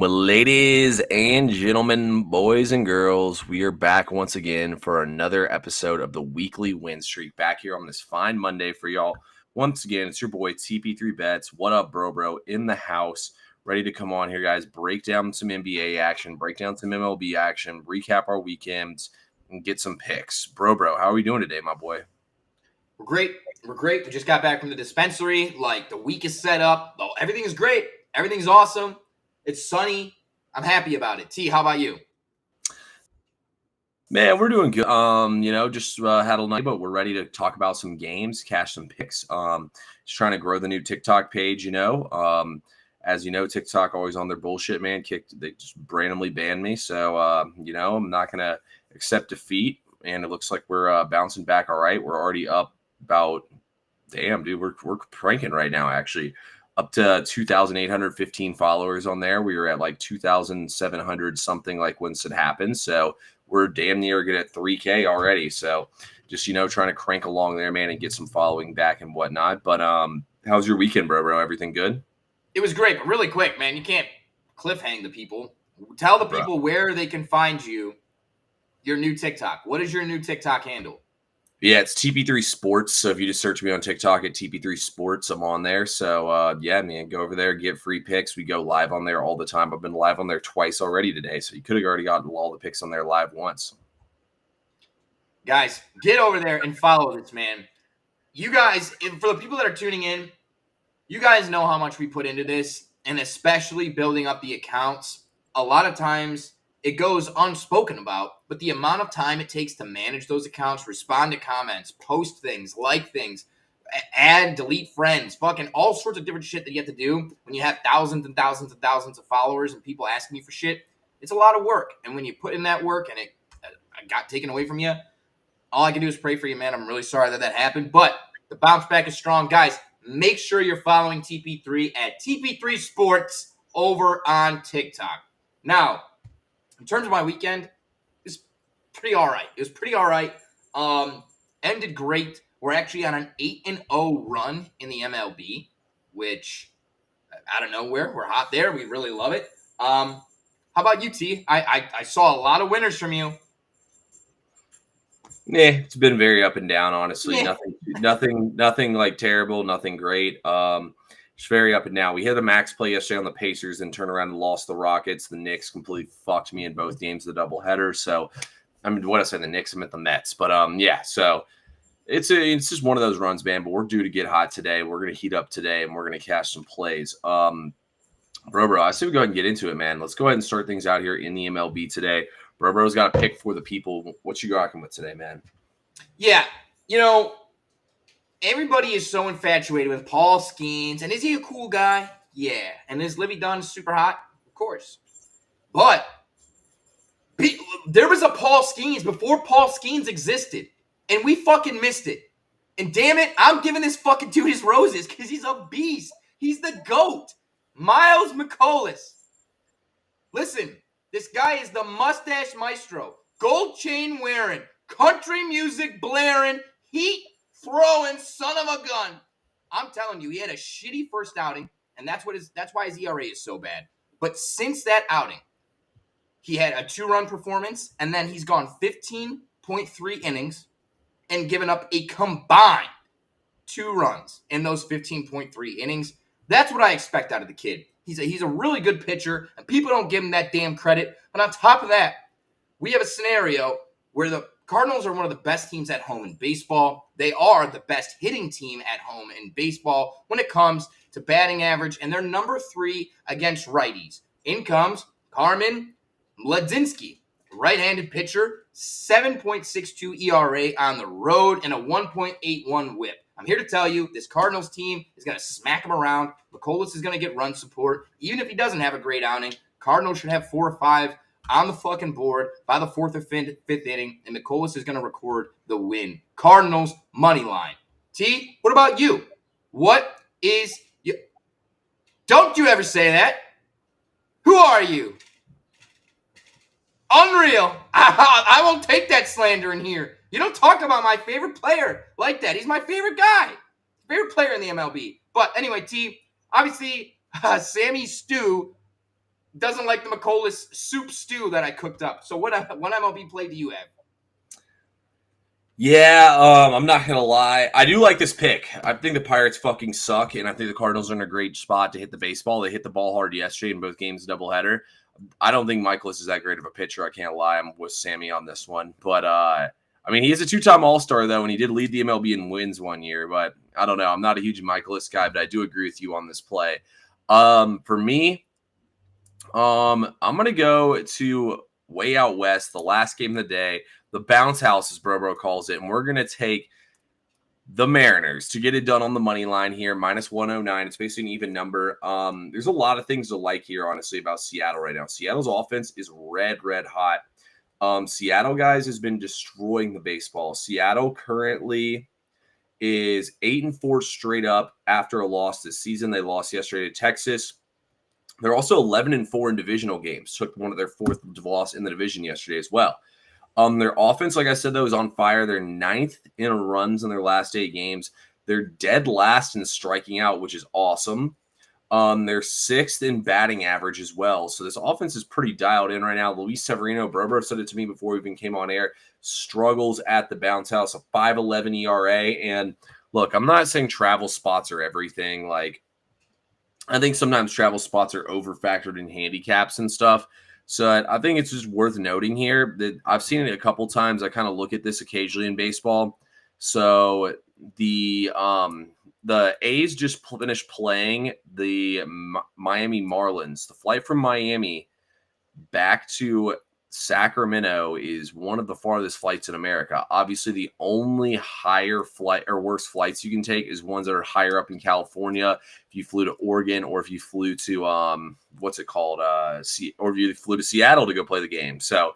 Well, ladies and gentlemen, boys and girls, we are back once again for another episode of the weekly win streak. Back here on this fine Monday for y'all. Once again, it's your boy TP3 Bets. What up, bro? In the house, ready to come on here, guys. Break down some NBA action, break down some MLB action, recap our weekends, and get some picks. Bro, how are we doing today, my boy? We're great. We just got back from the dispensary. Like, the week is set up. Oh, everything is great. Everything's awesome. It's sunny. I'm happy about it. T, how about you? Man, we're doing good. Just had a night, but we're ready to talk about some games, cash some picks. Just trying to grow the new TikTok page. As you know, TikTok always on their bullshit, man. They just randomly banned me, so I'm not gonna accept defeat. And it looks like we're bouncing back. All right, we're already up about. Damn, dude, we're pranking right now. Actually, up to 2,815 followers on there. We were at like 2,700 something like once it happened. So we're damn near good at 3K already. So just, trying to crank along there, man, and get some following back and whatnot. But how's your weekend, bro? Everything good? It was great, but really quick, man. You can't cliffhang the people. Tell the people where they can find you, your new TikTok. What is your new TikTok handle? Yeah, it's TP3 Sports. So if you just search me on TikTok at TP3 Sports, I'm on there. So, man, go over there, get free picks. We go live on there all the time. I've been live on there twice already today. So you could have already gotten all the picks on there live once. Guys, get over there and follow this, man. You guys, for the people that are tuning in, you guys know how much we put into this, and especially building up the accounts. A lot of times it goes unspoken about, but the amount of time it takes to manage those accounts, respond to comments, post things, like things, add, delete friends, fucking all sorts of different shit that you have to do when you have thousands and thousands and thousands of followers and people asking you for shit. It's a lot of work. And when you put in that work and it got taken away from you, all I can do is pray for you, man. I'm really sorry that happened, but the bounce back is strong. Guys, make sure you're following TP3 at TP3 Sports over on TikTok. Now, in terms of my weekend, it's pretty all right. It was pretty all right. Ended great. We're actually on an 8-0 run in the MLB, which out of nowhere, we're hot there. We really love it. How about you, T? I saw a lot of winners from you. Yeah, it's been very up and down, honestly. Yeah. Nothing like terrible, nothing great. It's very up and down. We hit a max play yesterday on the Pacers and turned around and lost the Rockets. The Knicks completely fucked me in both games of the doubleheader. So, what I say, the Knicks, I meant the Mets. But, so it's just one of those runs, man. But we're due to get hot today. We're going to heat up today, and we're going to cash some plays. Bro, I say we go ahead and get into it, man. Let's go ahead and start things out here in the MLB today. Bro's got a pick for the people. What you rocking with today, man? Yeah, everybody is so infatuated with Paul Skeens. And is he a cool guy? Yeah. And is Livy Dunn super hot? Of course. But there was a Paul Skeens before Paul Skeens existed. And we fucking missed it. And damn it, I'm giving this fucking dude his roses because he's a beast. He's the GOAT. Miles McCollus. Listen, this guy is the mustache maestro. Gold chain wearing, country music blaring, heat throwing son of a gun. I'm telling you, he had a shitty first outing, and that's why his ERA is so bad. But since that outing, he had a 2-run performance, and then he's gone 15.3 innings and given up a combined 2 runs in those 15.3 innings. That's what I expect out of the kid. He's a really good pitcher, and people don't give him that damn credit. And on top of that, we have a scenario where the Cardinals are one of the best teams at home in baseball. They are the best hitting team at home in baseball when it comes to batting average, and they're number 3 against righties. In comes Carmen Mladinsky, right-handed pitcher, 7.62 ERA on the road and a 1.81 whip. I'm here to tell you this Cardinals team is going to smack him around. McCollus is going to get run support. Even if he doesn't have a great outing, Cardinals should have 4 or 5 on the fucking board by the 4th or 5th inning, and McCollus is going to record the win. Cardinals money line. T, what about you? What is you? Don't you ever say that. Who are you? Unreal. I won't take that slander in here. You don't talk about my favorite player like that. He's my favorite guy. Favorite player in the MLB. But anyway, T, obviously, Sammy Stu doesn't like the McCollus soup stew that I cooked up. So what MLB play do you have? Yeah, I'm not gonna lie. I do like this pick. I think the Pirates fucking suck, and I think the Cardinals are in a great spot to hit the baseball. They hit the ball hard yesterday in both games, doubleheader. I don't think Michaelis is that great of a pitcher. I can't lie. I'm with Sammy on this one, but I mean, he is a two-time All-Star though, and he did lead the MLB in wins one year. But I don't know. I'm not a huge Michaelis guy, but I do agree with you on this play. For me, I'm gonna go to way out west, the last game of the day. The bounce house, as Bro calls it, and we're going to take the Mariners to get it done on the money line here, minus 109. It's basically an even number. There's a lot of things to like here, honestly, about Seattle right now. Seattle's offense is red hot. Seattle, guys, has been destroying the baseball. Seattle currently is 8-4 straight up after a loss this season. They lost yesterday to Texas. They're also 11-4 in divisional games. Took one of their fourth loss in the division yesterday as well. Their offense, like I said, though, is on fire. They're 9th in runs in their last 8 games. They're dead last in striking out, which is awesome. They're 6th in batting average as well. So this offense is pretty dialed in right now. Luis Severino, Bro said it to me before we even came on air, struggles at the bounce house, a 5.11 ERA. And look, I'm not saying travel spots are everything. Like, I think sometimes travel spots are over-factored in handicaps and stuff. So I think it's just worth noting here that I've seen it a couple times. I kind of look at this occasionally in baseball. So the A's just finished playing the Miami Marlins. The flight from Miami back to Sacramento is one of the farthest flights in America. Obviously, the only higher flight or worse flights you can take is ones that are higher up in California. If you flew to Oregon, or if you flew to what's it called, or if you flew to Seattle to go play the game. So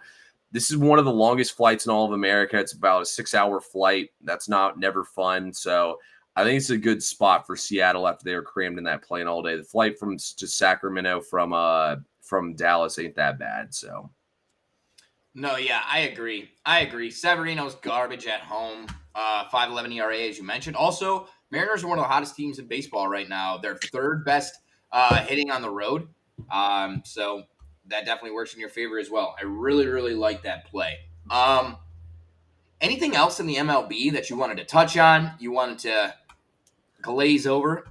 this is one of the longest flights in all of America. It's about a 6-hour flight. That's never fun. So I think it's a good spot for Seattle after they were crammed in that plane all day. The flight to Sacramento from Dallas ain't that bad. So. No, yeah, I agree. Severino's garbage at home. 5.11 ERA, as you mentioned. Also, Mariners are one of the hottest teams in baseball right now. They're 3rd best hitting on the road. So that definitely works in your favor as well. I really like that play. Anything else in the MLB that you wanted to touch on? You wanted to glaze over?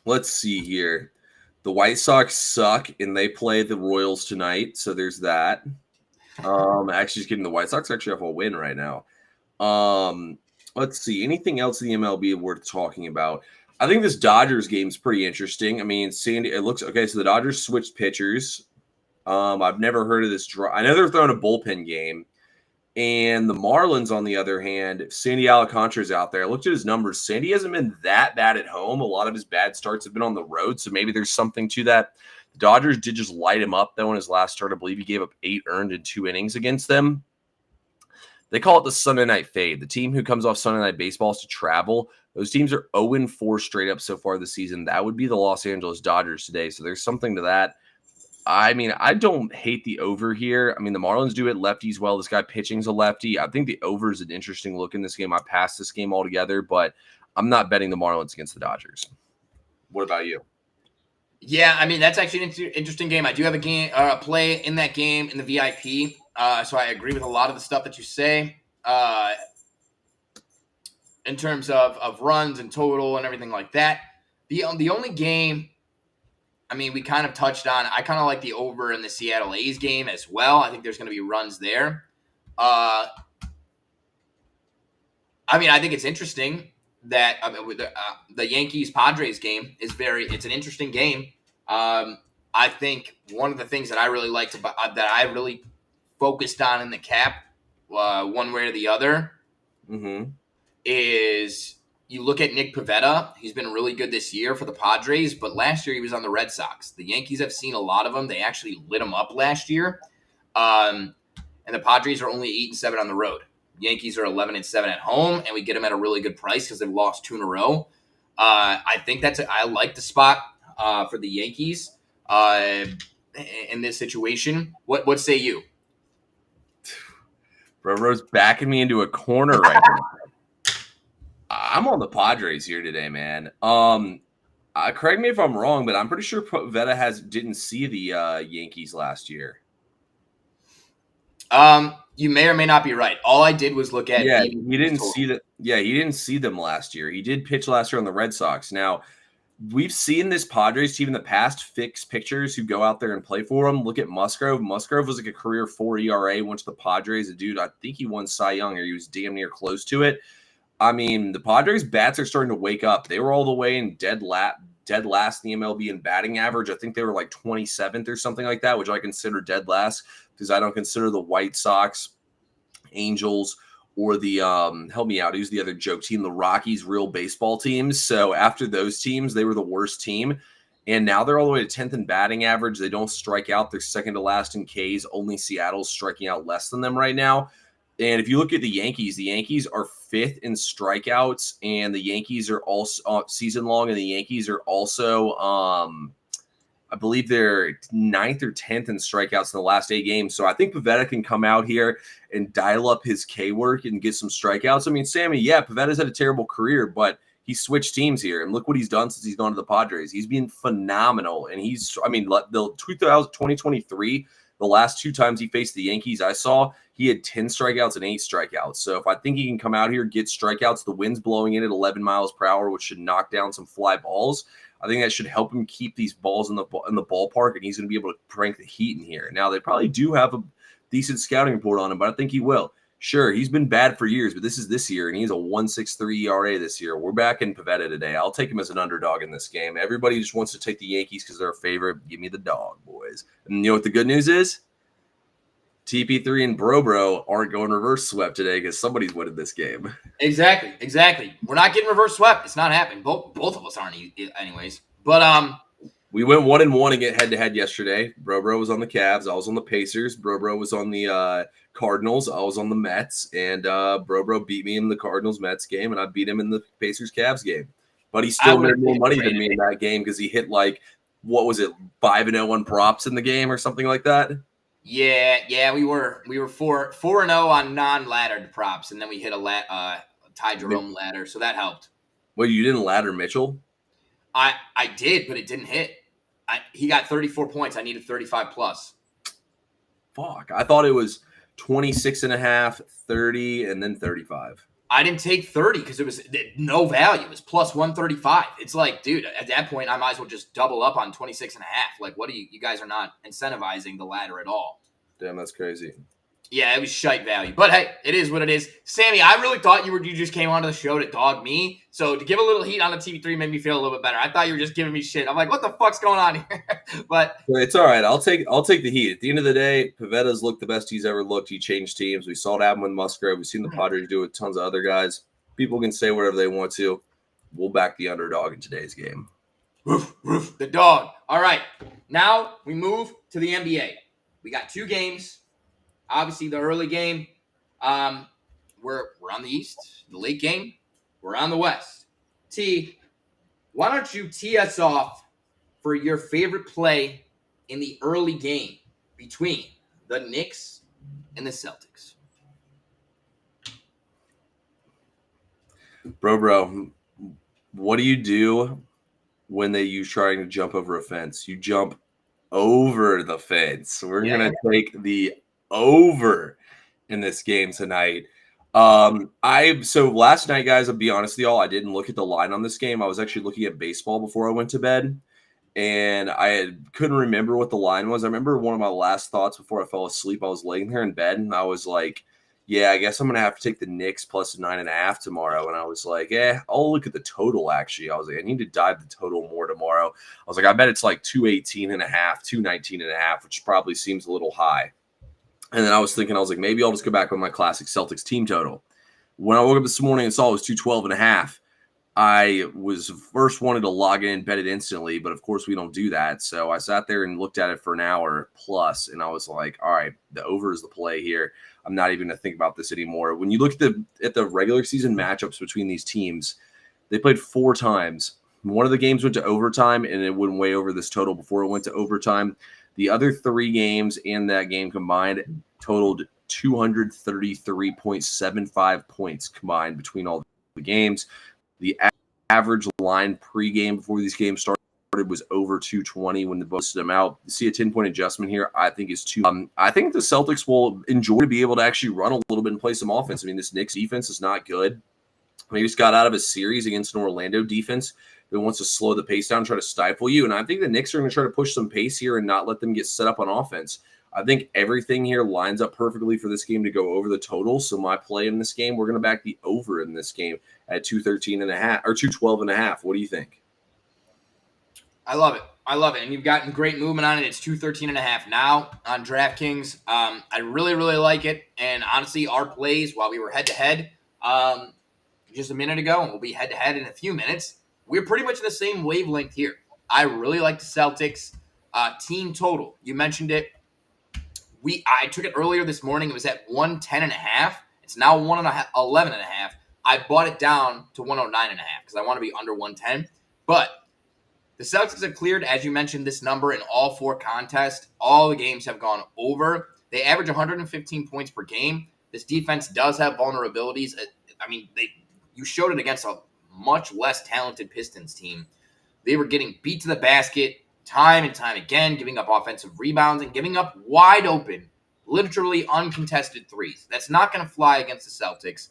Let's see here. The White Sox suck, and they play the Royals tonight, so there's that. Actually, just kidding. The White Sox actually have a win right now. Let's see. Anything else in the MLB worth talking about? I think this Dodgers game is pretty interesting. I mean, it looks okay. So the Dodgers switched pitchers. I've never heard of this draw. I know they're throwing a bullpen game. And the Marlins, on the other hand, if Sandy Alcantara's out there, I looked at his numbers. Sandy hasn't been that bad at home. A lot of his bad starts have been on the road, so maybe there's something to that. The Dodgers did just light him up, though, in his last start. I believe he gave up 8 earned in 2 innings against them. They call it the Sunday night fade. The team who comes off Sunday night baseball is to travel. Those teams are 0-4 straight up so far this season. That would be the Los Angeles Dodgers today, so there's something to that. I mean, I don't hate the over here. I mean, the Marlins do it lefties well. This guy pitching's a lefty. I think the over is an interesting look in this game. I passed this game altogether, but I'm not betting the Marlins against the Dodgers. What about you? Yeah, I mean, that's actually an interesting game. I do have a play in that game in the VIP, so I agree with a lot of the stuff that you say in terms of runs and total and everything like that. The only game, I mean, we kind of touched on, I kind of like the over in the Seattle A's game as well. I think there's going to be runs there. I mean, I think it's interesting that with the Yankees-Padres game it's an interesting game. I think one of the things that I really liked about that I really focused on in the cap, one way or the other, is you look at Nick Pivetta. He's been really good this year for the Padres, but last year he was on the Red Sox. The Yankees have seen a lot of him. They actually lit him up last year. And the Padres are only 8-7 on the road. Yankees are 11-7 at home, and we get them at a really good price because they've lost 2 in a row. I think I like the spot for the Yankees in this situation. What say you? Bro's backing me into a corner right now. I'm on the Padres here today, man. I Correct me if I'm wrong, but I'm pretty sure Pivetta didn't see the Yankees last year. You may or may not be right. All I did was look at Yeah, he didn't see that. Yeah, he didn't see them last year. He did pitch last year on the Red Sox. Now, we've seen this Padres team in the past fix pitchers who go out there and play for them. Look at Musgrove. Musgrove was like a career 4 ERA, went to the Padres. A dude, I think he won Cy Young, or he was damn near close to it. I mean, the Padres bats are starting to wake up. They were all the way in dead last in the MLB in batting average. I think they were like 27th or something like that, which I consider dead last because I don't consider the White Sox, Angels, or the help me out, who's the other joke team, the Rockies, real baseball teams. So after those teams, they were the worst team. And now they're all the way to 10th in batting average. They don't strike out. They're second to last in Ks. Only Seattle's striking out less than them right now. And if you look at the Yankees are fifth in strikeouts, and the Yankees are also season long, and the Yankees are also, I believe they're 9th or 10th in strikeouts in the last 8 games. So I think Pivetta can come out here and dial up his K work and get some strikeouts. I mean, Sammy, yeah, Pivetta's had a terrible career, but he switched teams here, and look what he's done since he's gone to the Padres. He's been phenomenal, and the 2023, the last 2 times he faced the Yankees, I saw he had 10 strikeouts and 8 strikeouts. So if I think he can come out here, get strikeouts, the wind's blowing in at 11 miles per hour, which should knock down some fly balls. I think that should help him keep these balls in the ballpark, and he's going to be able to crank the heat in here. Now, they probably do have a decent scouting report on him, but I think he will. Sure, he's been bad for years, but this is this year, and he's a 1.63 ERA this year. We're back in Pivetta today. I'll take him as an underdog in this game. Everybody just wants to take the Yankees because they're a favorite. Give me the dog, boys. And you know what the good news is? TP3 and Bro aren't going reverse swept today because somebody's winning this game. Exactly. We're not getting reverse swept. It's not happening. Both of us aren't, anyways. But we went 1-1 and get head-to-head yesterday. Bro was on the Cavs. I was on the Pacers. Bro was on the Cardinals. I was on the Mets. And Bro beat me in the Cardinals-Mets game, and I beat him in the Pacers-Cavs game. But he still made more money than me in that game because he hit, 5-0 on props in the game or something like that. Yeah, we were 4-0 on non-laddered props, and then we hit a Ty Jerome ladder, so that helped. Well, you didn't ladder Mitchell? I did, but it didn't hit. He got 34 points. I needed 35 plus. Fuck, I thought it was 26.5, 30, and then 35. I didn't take 30 because it was no value. It was plus 135. It's like, dude, at that point, I might as well just double up on 26.5. Like, what do you guys are not incentivizing the ladder at all. Damn, that's crazy. Yeah, it was shite value. But hey, it is what it is. Sammy, I really thought you just came onto the show to dog me. So to give a little heat on the TV3 made me feel a little bit better. I thought you were just giving me shit. I'm like, what the fuck's going on here? But it's all right. I'll take the heat. At the end of the day, Pivetta's looked the best he's ever looked. He changed teams. We saw it happen with Musgrove. We've seen the Padres do it with tons of other guys. People can say whatever they want to. We'll back the underdog in today's game. Roof, the dog. All right. Now we move to the NBA. We got 2 games. Obviously, the early game, we're on the East. The late game, we're on the West. T, why don't you tee us off for your favorite play in the early game between the Knicks and the Celtics? Bro, what do you do when you trying to jump over a fence? You jump over the fence. We're going to take the over in this game tonight. So last night, guys, I'll be honest with y'all, I didn't look at the line on this game. I was actually looking at baseball before I went to bed, and couldn't remember what the line was. I remember one of my last thoughts before I fell asleep. I was laying there in bed, and I was like, yeah, I guess I'm going to have to take the Knicks plus 9.5 tomorrow. And I was like, I'll look at the total, actually. I was like, I need to dive the total more tomorrow. I was like, I bet it's like 218.5, 219.5, which probably seems a little high. And then I was like, maybe I'll just go back with my classic Celtics team total. When I woke up this morning and saw it was 212.5, I was first wanted to log in and bet it instantly, but of course we don't do that. So I sat there and looked at it for an hour plus, and I was like, all right, the over is the play here. I'm not even going to think about this anymore. When you look at the regular season matchups between these teams, they played 4 times. One of the games went to overtime, and it went way over this total before it went to overtime. The other 3 games in that game combined totaled 233.75 points combined between all the games. The average line pregame before these games started was over 220 when they posted them out. You see a 10-point adjustment here, I think is too. I think the Celtics will enjoy to be able to actually run a little bit and play some offense. I mean, this Knicks defense is not good. He just got out of a series against an Orlando defense that wants to slow the pace down, try to stifle you. And I think the Knicks are going to try to push some pace here and not let them get set up on offense. I think everything here lines up perfectly for this game to go over the total. So my play in this game, we're going to back the over in this game at 213.5 or 212.5. What do you think? I love it. I love it. And you've gotten great movement on it. It's 213.5 now on DraftKings. I really, really like it. And honestly, our plays while we were head-to-head just a minute ago, and we'll be head-to-head in a few minutes, we're pretty much in the same wavelength here. I really like the Celtics team total. You mentioned it. I took it earlier this morning. It was at 110.5. It's now 11.5. I bought it down to 109.5 because I want to be under 110. But the Celtics have cleared, as you mentioned, this number in all 4 contests. All the games have gone over. They average 115 points per game. This defense does have vulnerabilities. I mean, you showed it against a much less talented Pistons team. They were getting beat to the basket time and time again, giving up offensive rebounds and giving up wide open, literally uncontested threes. That's not going to fly against the Celtics.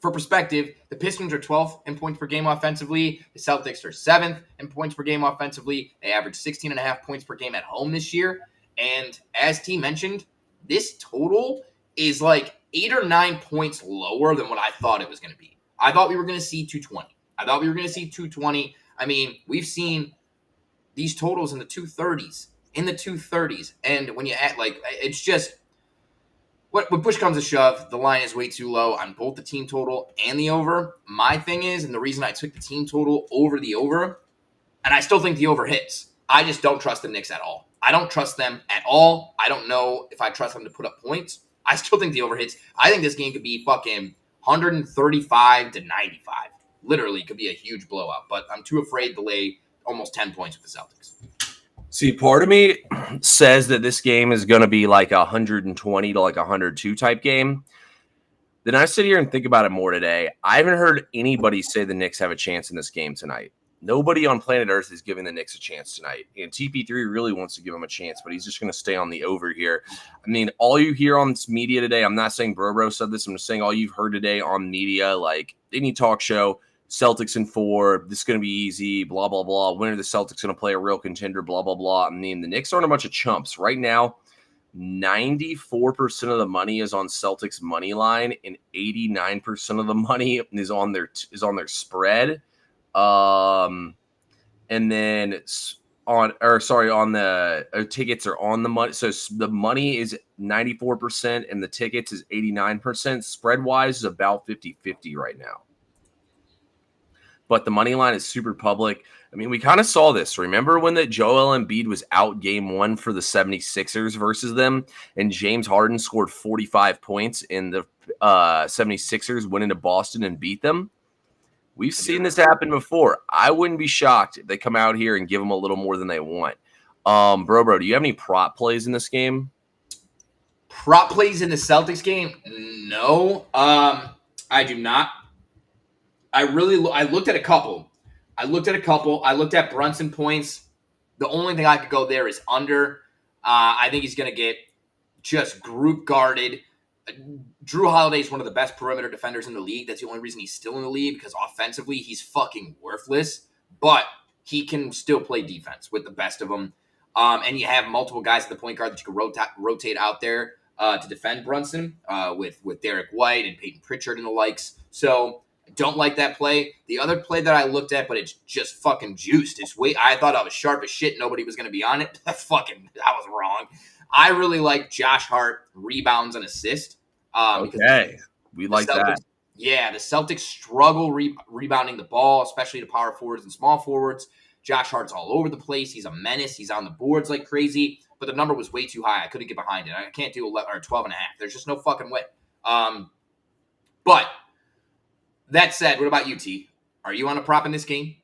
For perspective, the Pistons are 12th in points per game offensively. The Celtics are 7th in points per game offensively. They average 16.5 points per game at home this year. And as T mentioned, this total is like 8 or 9 points lower than what I thought it was going to be. I thought we were going to see 220. I mean, we've seen these totals in the 230s. And when you add, it's just, when push comes to shove, the line is way too low on both the team total and the over. My thing is, and the reason I took the team total over the over, and I still think the over hits, I just don't trust the Knicks at all. I don't trust them at all. I don't know if I trust them to put up points. I still think the over hits. I think this game could be fucking 135 to 95. Literally could be a huge blowout, but I'm too afraid to lay almost 10 points with the Celtics. See, part of me says that this game is going to be like a 120 to like 102 type game. Then I sit here and think about it more today. I haven't heard anybody say the Knicks have a chance in this game tonight. Nobody on planet Earth is giving the Knicks a chance tonight. And TP3 really wants to give them a chance, but he's just going to stay on the over here. I mean, all you hear on this media today, I'm not saying Bro said this, I'm just saying all you've heard today on media, like any talk show, Celtics in 4, this is going to be easy, blah, blah, blah. When are the Celtics going to play a real contender, blah, blah, blah. I mean, the Knicks aren't a bunch of chumps. Right now, 94% of the money is on Celtics money line, and 89% of the money is on their spread. And then on the tickets are on the money. So the money is 94% and the tickets is 89%. Spread wise is about 50-50 right now. But the money line is super public. I mean, we kind of saw this. Remember when the Joel Embiid was out game 1 for the 76ers versus them, and James Harden scored 45 points, and the 76ers went into Boston and beat them? We've seen this happen before. I wouldn't be shocked if they come out here and give them a little more than they want. Bro, do you have any prop plays in this game? Prop plays in the Celtics game? No, I do not. I looked at a couple. I looked at Brunson points. The only thing I could go there is under. I think he's going to get just group guarded. Drew Holiday is one of the best perimeter defenders in the league. That's the only reason he's still in the league, because offensively he's fucking worthless. But he can still play defense with the best of them. And you have multiple guys at the point guard that you can rotate out there to defend Brunson with Derek White and Peyton Pritchard and the likes. So don't like that play. The other play that I looked at, but it's just fucking juiced. I thought I was sharp as shit. Nobody was going to be on it. I was wrong. I really like Josh Hart rebounds and assists. Okay, we like that. Yeah, the Celtics struggle rebounding the ball, especially to power forwards and small forwards. Josh Hart's all over the place. He's a menace. He's on the boards like crazy, but the number was way too high. I couldn't get behind it. I can't do 12.5. There's just no fucking way. But that said, what about you, T? Are you on a prop in this game?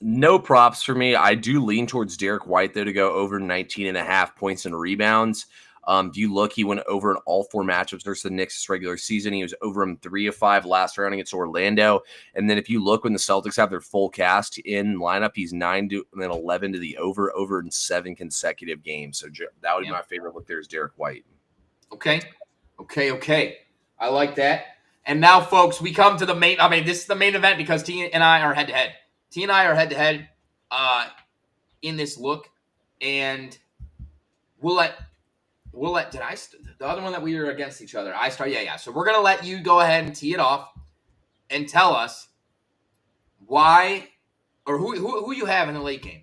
No props for me. I do lean towards Derek White, though, to go over 19.5 points and rebounds. If you look, he went over in all 4 matchups versus the Knicks this regular season. He was over in 3 of 5 last round against Orlando. And then if you look when the Celtics have their full cast in lineup, he's 9 to and then 11 to the over in 7 consecutive games. So that would be my favorite look there is Derek White. Okay. I like that. And now, folks, we come to the main. I mean, this is the main event because T and I are head to head. T and I are head to head in this look, and we'll let. The other one that we were against each other. I start. Yeah. So we're gonna let you go ahead and tee it off, and tell us why or who you have in the late game.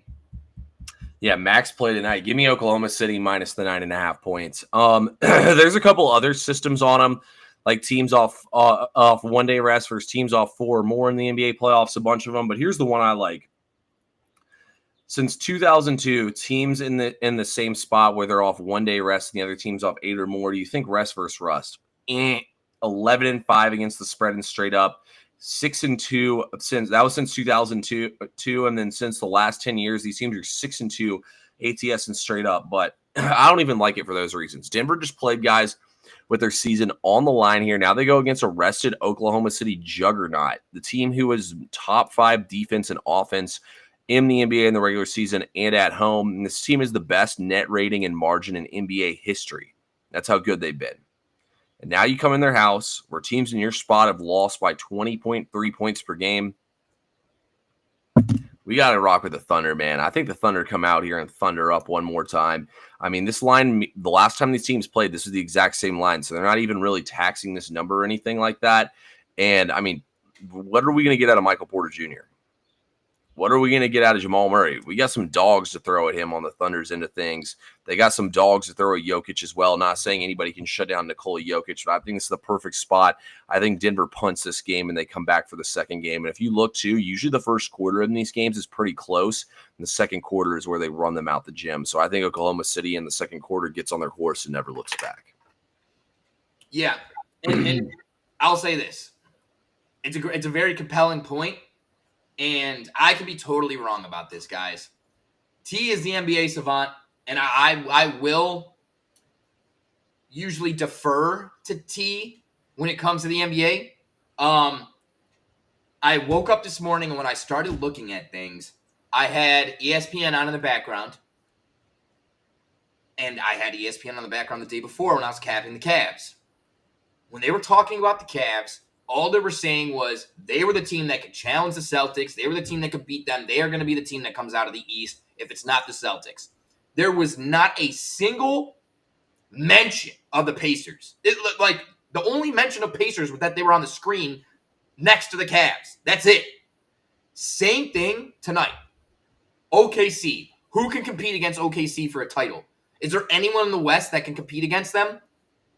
Yeah, Max play tonight. Give me Oklahoma City minus the 9.5 points. There's a couple other systems on them, like teams off 1 day rest versus teams off 4 or more in the NBA playoffs, a bunch of them. But here's the one I like. Since 2002, teams in the same spot where they're off 1 day rest and the other team's off 8 or more. Do you think rest versus rust? 11-5 against the spread and straight up. 6-2 since 2002, and then since the last 10 years, these teams are 6-2 ATS and straight up. But I don't even like it for those reasons. Denver just played guys with their season on the line here. Now they go against a rested Oklahoma City juggernaut, the team who is top 5 defense and offense in the NBA in the regular season and at home. And this team is the best net rating and margin in NBA history. That's how good they've been. And now you come in their house where teams in your spot have lost by 20.3 points per game. We got to rock with the Thunder, man. I think the Thunder come out here and thunder up one more time. I mean, this line, the last time these teams played, this is the exact same line. So they're not even really taxing this number or anything like that. And, I mean, what are we going to get out of Michael Porter Jr.? What are we going to get out of Jamal Murray? We got some dogs to throw at him on the Thunder's end of things. They got some dogs to throw at Jokic as well. Not saying anybody can shut down Nikola Jokic, but I think this is the perfect spot. I think Denver punts this game and they come back for the second game. And if you look too, usually the first quarter in these games is pretty close. And the second quarter is where they run them out the gym. So I think Oklahoma City in the second quarter gets on their horse and never looks back. Yeah. And I'll say this. It's a very compelling point. And I could be totally wrong about this, guys. T is the NBA savant, and I will usually defer to T when it comes to the NBA. I woke up this morning, and when I started looking at things, I had ESPN on in the background. And I had ESPN on the background the day before when I was capping the Cavs. When they were talking about the Cavs, all they were saying was they were the team that could challenge the Celtics. They were the team that could beat them. They are going to be the team that comes out of the East if it's not the Celtics. There was not a single mention of the Pacers. Like, the only mention of Pacers was that they were on the screen next to the Cavs. That's it. Same thing tonight. OKC. Who can compete against OKC for a title? Is there anyone in the West that can compete against them?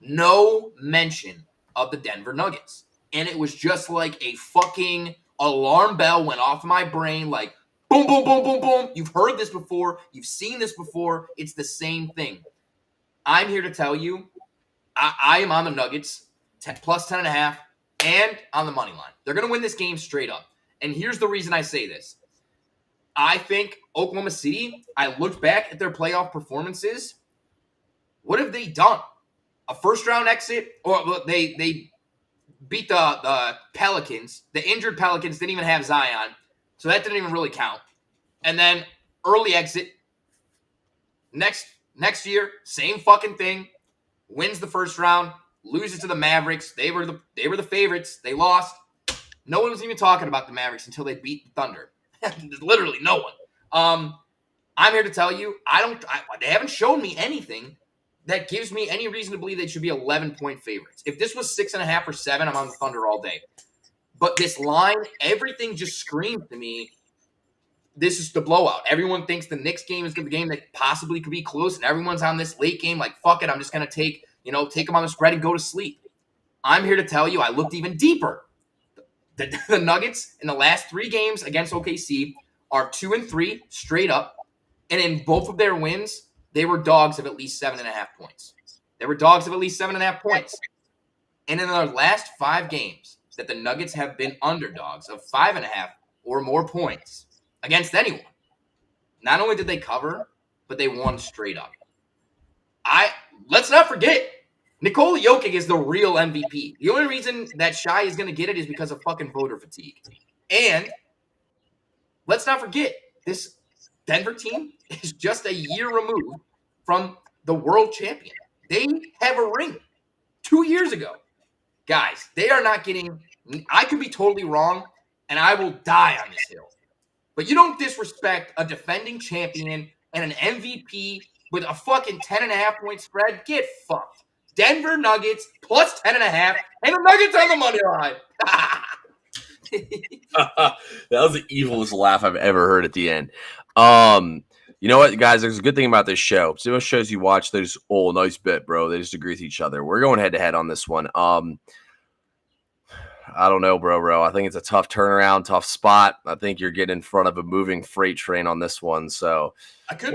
No mention of the Denver Nuggets. And it was just like a fucking alarm bell went off in my brain, like boom, boom, boom, boom, boom. You've heard this before. You've seen this before. It's the same thing. I'm here to tell you, I am on the Nuggets, plus 10.5, and on the money line. They're going to win this game straight up. And here's the reason I say this. I think Oklahoma City, I looked back at their playoff performances. What have they done? A first-round exit? Or they beat the Pelicans. The injured Pelicans didn't even have Zion, so that didn't even really count. And then early exit. Next year, same fucking thing. Wins the first round, loses to the Mavericks. They were the favorites. They lost. No one was even talking about the Mavericks until they beat the Thunder. Literally no one. I'm here to tell you, they haven't shown me anything that gives me any reason to believe they should be 11-point favorites. If this was 6.5 or 7, I'm on the Thunder all day. But this line, everything just screams to me, this is the blowout. Everyone thinks the Knicks game is the game that possibly could be close, and everyone's on this late game like, fuck it, I'm just going to take them on the spread and go to sleep. I'm here to tell you, I looked even deeper. The Nuggets in the last 3 games against OKC are 2-3 straight up, and in both of their wins, they were dogs of at least 7.5 points. They were dogs of at least 7.5 points. And in their last 5 games that the Nuggets have been underdogs of 5.5 or more points against anyone, not only did they cover, but they won straight up. let's not forget, Nikola Jokic is the real MVP. The only reason that Shai is going to get it is because of fucking voter fatigue. And let's not forget, this Denver team is just a year removed from the world champion. They have a ring 2 years ago. Guys, they are not getting – I could be totally wrong, and I will die on this hill. But you don't disrespect a defending champion and an MVP with a fucking 10.5-point spread. Get fucked. Denver Nuggets plus 10.5, and the Nuggets on the money line. That was the evilest laugh I've ever heard at the end. You know what, guys? There's a good thing about this show. So most shows you watch, they just, oh, nice bet, bro. They just agree with each other. We're going head to head on this one. I don't know, bro. I think it's a tough turnaround, tough spot. I think you're getting in front of a moving freight train on this one. So I could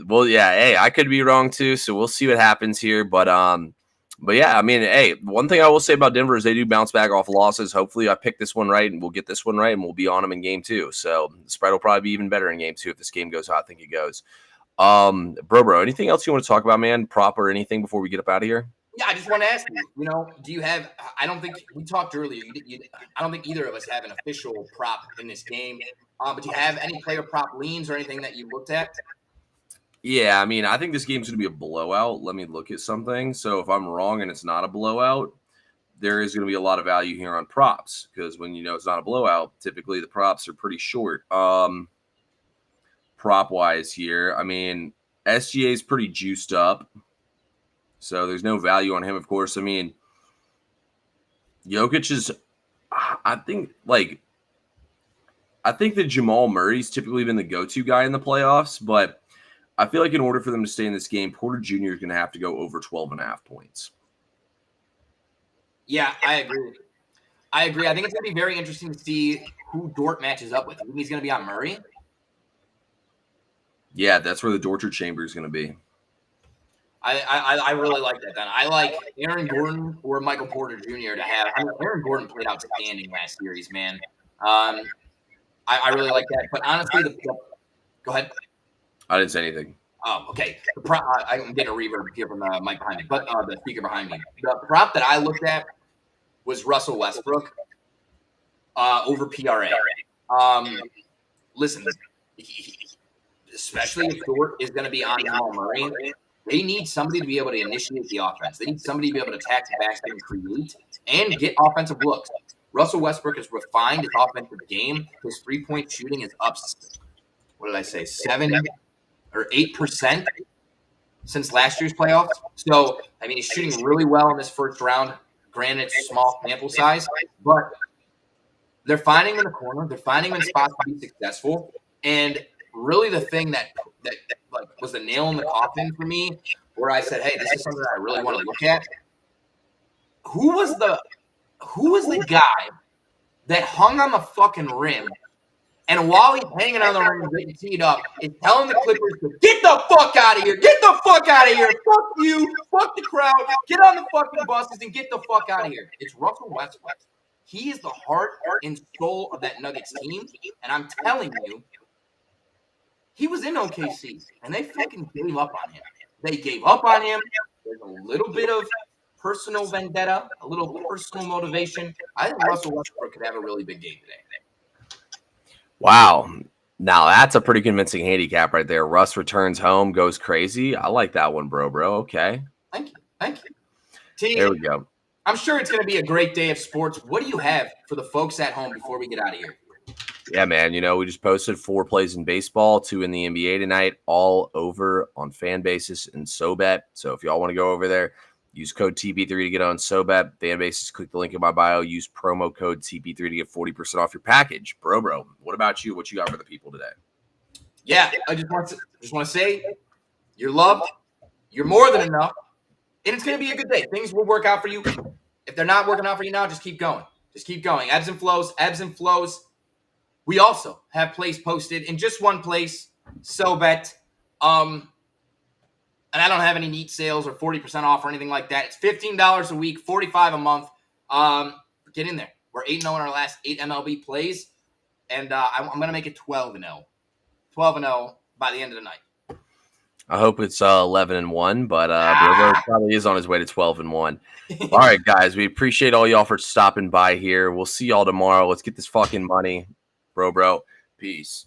well, yeah. Hey, I could be wrong too. So we'll see what happens here. But yeah, I mean, hey, one thing I will say about Denver is they do bounce back off losses. Hopefully I pick this one right and we'll get this one right and we'll be on them in game 2. So the spread will probably be even better in game 2 if this game goes how I think it goes. Bro, anything else you want to talk about, man? Prop or anything before we get up out of here? Yeah, I just want to ask you, do you have – I don't think – we talked earlier. I don't think either of us have an official prop in this game. But do you have any player prop leans or anything that you looked at? Yeah, I mean, I think this game's going to be a blowout. Let me look at something. So if I'm wrong and it's not a blowout, there is going to be a lot of value here on props because when you know it's not a blowout, typically the props are pretty short. Prop-wise here, I mean, SGA is pretty juiced up. So there's no value on him, of course. I mean, Jokic is, I think that Jamal Murray's typically been the go-to guy in the playoffs, but I feel like in order for them to stay in this game, Porter Jr. is going to have to go over 12.5 points. Yeah, I agree. I think it's going to be very interesting to see who Dort matches up with. You think he's going to be on Murray? Yeah, that's where the torture chamber is going to be. I really like that. Then I like Aaron Gordon or Michael Porter Jr. to have. I mean, Aaron Gordon played outstanding last series, man. I really like that. But honestly, go ahead. I didn't say anything. Oh, okay. I'm getting a reverb here from the mic behind me, but the speaker behind me. The prop that I looked at was Russell Westbrook over PRA. Listen, especially if Dort is going to be on Jamal Murray, they need somebody to be able to initiate the offense. They need somebody to be able to attack the basket and create and get offensive looks. Russell Westbrook has refined his offensive game. His three-point shooting is up, 7 or 8% since last year's playoffs. So, I mean, he's shooting really well in this first round. Granted, it's a small sample size, but they're finding him in the corner. They're finding him in spots to be successful. And really the thing that was the nail in the coffin for me, where I said, hey, this is something that I really want to look at. Who was the guy that hung on the fucking rim, and while he's hanging on the rim getting teed up, is telling the Clippers to get the fuck out of here, get the fuck out of here, fuck you, fuck the crowd, get on the fucking buses and get the fuck out of here. It's Russell Westbrook. He is the heart and soul of that Nuggets team, and I'm telling you, he was in OKC, and they fucking gave up on him. They gave up on him. There's a little bit of personal vendetta, a little personal motivation. I think Russell Westbrook could have a really big game today. Wow. Now, that's a pretty convincing handicap right there. Russ returns home, goes crazy. I like that one, bro. Okay. Thank you. Team, there we go. I'm sure it's going to be a great day of sports. What do you have for the folks at home before we get out of here? Yeah, man. We just posted 4 plays in baseball, 2 in the NBA tonight, all over on Fanbasis and SoBet. So if y'all want to go over there, use code TP3 to get on SoBet. Fanbasis, click the link in my bio. Use promo code TP3 to get 40% off your package. Bro, what about you? What you got for the people today? Yeah, I just want to say you're loved. You're more than enough. And it's going to be a good day. Things will work out for you. If they're not working out for you now, just keep going. Just keep going. Ebbs and flows. We also have plays posted in just one place, SoBet. And I don't have any neat sales or 40% off or anything like that. It's $15 a week, $45 a month. Get in there. We're 8-0 in our last 8 MLB plays. And I'm going to make it 12-0. 12-0 by the end of the night. I hope it's 11-1, but Bro probably is on his way to 12-1. All right, guys, we appreciate all y'all for stopping by here. We'll see y'all tomorrow. Let's get this fucking money, bro. Peace.